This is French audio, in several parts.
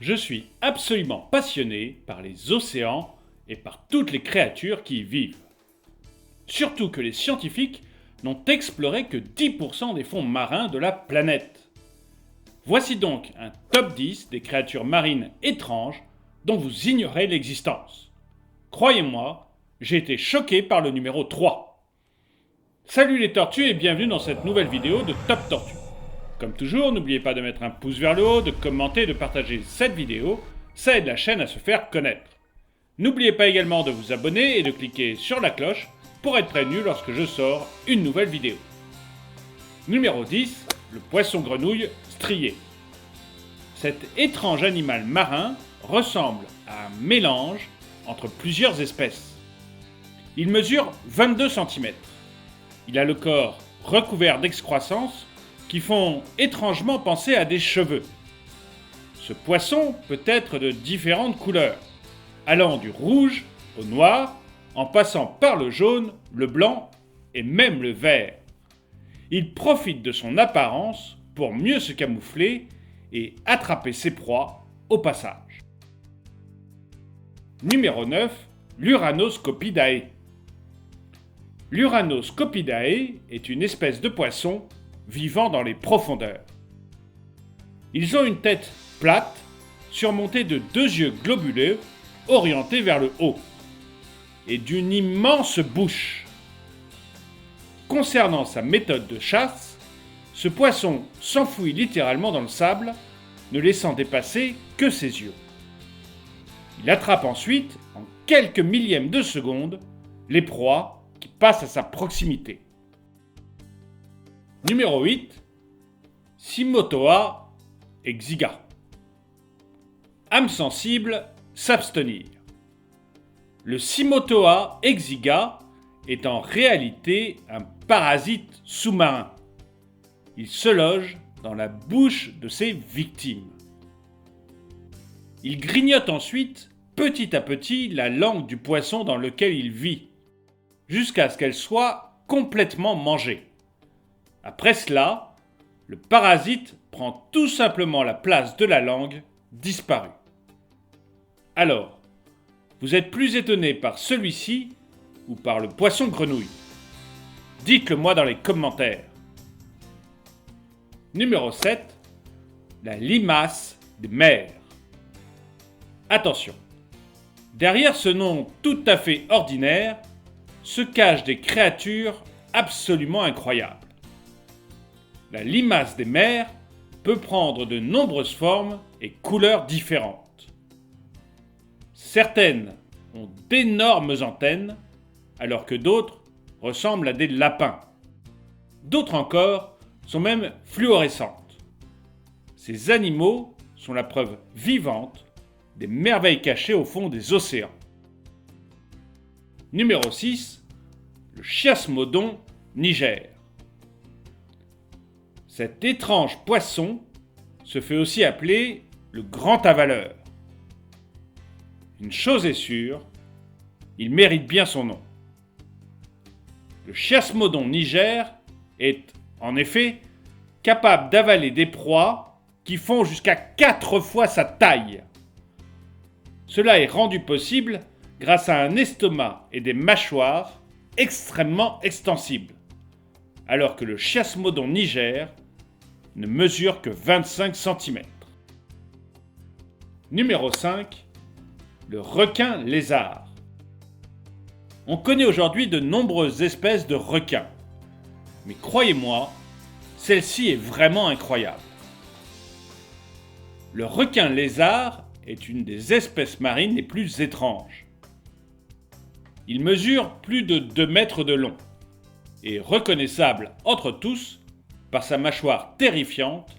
Je suis absolument passionné par les océans et par toutes les créatures qui y vivent. Surtout que les scientifiques n'ont exploré que 10% des fonds marins de la planète. Voici donc un top 10 des créatures marines étranges dont vous ignorez l'existence. Croyez-moi, j'ai été choqué par le numéro 3. Salut les tortues et bienvenue dans cette nouvelle vidéo de Top Tortue. Comme toujours, n'oubliez pas de mettre un pouce vers le haut, de commenter et de partager cette vidéo, ça aide la chaîne à se faire connaître. N'oubliez pas également de vous abonner et de cliquer sur la cloche pour être prévenu lorsque je sors une nouvelle vidéo. Numéro 10, le poisson grenouille strié. Cet étrange animal marin ressemble à un mélange entre plusieurs espèces. Il mesure 22 cm. Il a le corps recouvert d'excroissances qui font étrangement penser à des cheveux. Ce poisson peut être de différentes couleurs, allant du rouge au noir, en passant par le jaune, le blanc et même le vert. Il profite de son apparence pour mieux se camoufler et attraper ses proies au passage. Numéro 9, l'Uranoscopidae. L'Uranoscopidae est une espèce de poisson vivant dans les profondeurs. Ils ont une tête plate, surmontée de deux yeux globuleux orientés vers le haut, et d'une immense bouche. Concernant sa méthode de chasse, ce poisson s'enfouit littéralement dans le sable, ne laissant dépasser que ses yeux. Il attrape ensuite, en quelques millièmes de seconde, les proies qui passent à sa proximité. Numéro 8, Cymothoa exiga. Âme sensible, s'abstenir. Le Cymothoa exiga est en réalité un parasite sous-marin. Il se loge dans la bouche de ses victimes. Il grignote ensuite, petit à petit, la langue du poisson dans lequel il vit, jusqu'à ce qu'elle soit complètement mangée. Après cela, le parasite prend tout simplement la place de la langue disparue. Alors, vous êtes plus étonné par celui-ci ou par le poisson grenouille? Dites-le moi dans les commentaires. Numéro 7, la limace des mers. Attention, derrière ce nom tout à fait ordinaire se cachent des créatures absolument incroyables. La limace des mers peut prendre de nombreuses formes et couleurs différentes. Certaines ont d'énormes antennes, alors que d'autres ressemblent à des lapins. D'autres encore sont même fluorescentes. Ces animaux sont la preuve vivante des merveilles cachées au fond des océans. Numéro 6, le chiasmodon niger. Cet étrange poisson se fait aussi appeler le grand avaleur. Une chose est sûre, il mérite bien son nom. Le chiasmodon niger est, en effet, capable d'avaler des proies qui font jusqu'à 4 fois sa taille. Cela est rendu possible grâce à un estomac et des mâchoires extrêmement extensibles, alors que le chiasmodon niger ne mesure que 25 cm. Numéro 5, le requin lézard. On connaît aujourd'hui de nombreuses espèces de requins, mais croyez-moi, celle-ci est vraiment incroyable. Le requin lézard est une des espèces marines les plus étranges. Il mesure plus de 2 mètres de long et est reconnaissable entre tous par sa mâchoire terrifiante,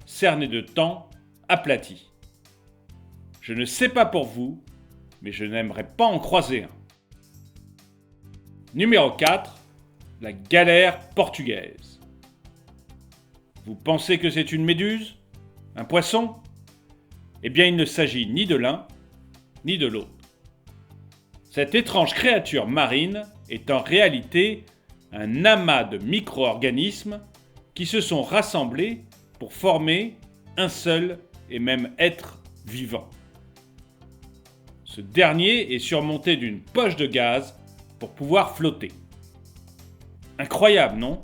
cernée de dents aplaties. Je ne sais pas pour vous, mais je n'aimerais pas en croiser un. Numéro 4, la galère portugaise. Vous pensez que c'est une méduse? Un poisson? Eh bien, il ne s'agit ni de l'un, ni de l'autre. Cette étrange créature marine est en réalité un amas de micro-organismes qui se sont rassemblés pour former un seul et même être vivant. Ce dernier est surmonté d'une poche de gaz pour pouvoir flotter. Incroyable, non?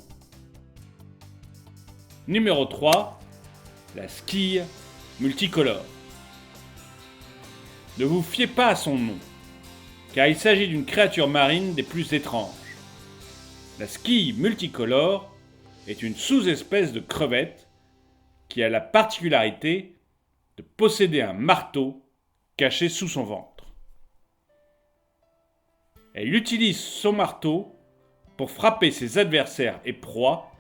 Numéro 3, la squille multicolore. Ne vous fiez pas à son nom, car il s'agit d'une créature marine des plus étranges. La squille multicolore est une sous-espèce de crevette qui a la particularité de posséder un marteau caché sous son ventre. Elle utilise son marteau pour frapper ses adversaires et proies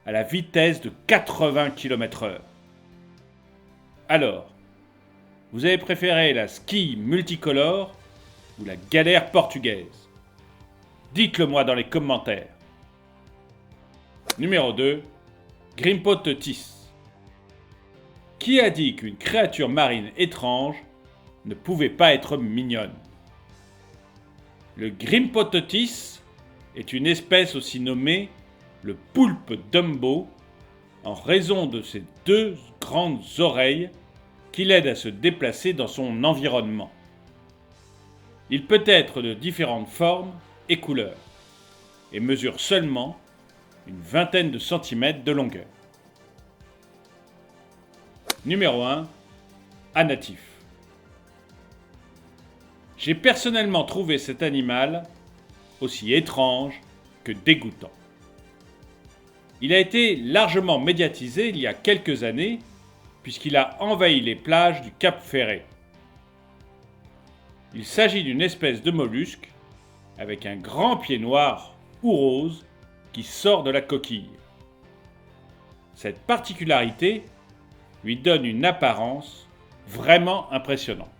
à la vitesse de 80 km/h. Alors, vous avez préféré la squille multicolore ou la galère portugaise? Dites-le moi dans les commentaires. Numéro 2, Grimpototis. Qui a dit qu'une créature marine étrange ne pouvait pas être mignonne? Le Grimpototis est une espèce aussi nommée le poulpe Dumbo en raison de ses 2 grandes oreilles qui l'aident à se déplacer dans son environnement. Il peut être de différentes formes et couleurs et mesure seulement une vingtaine de centimètres de longueur. Numéro 1, Anatif. J'ai personnellement trouvé cet animal aussi étrange que dégoûtant. Il a été largement médiatisé il y a quelques années puisqu'il a envahi les plages du Cap Ferret. Il s'agit d'une espèce de mollusque avec un grand pied noir ou rose qui sort de la coquille. Cette particularité lui donne une apparence vraiment impressionnante.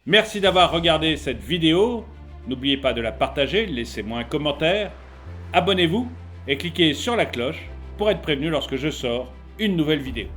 Merci d'avoir regardé cette vidéo. N'oubliez pas de la partager, laissez-moi un commentaire, abonnez-vous et cliquez sur la cloche pour être prévenu lorsque je sors une nouvelle vidéo.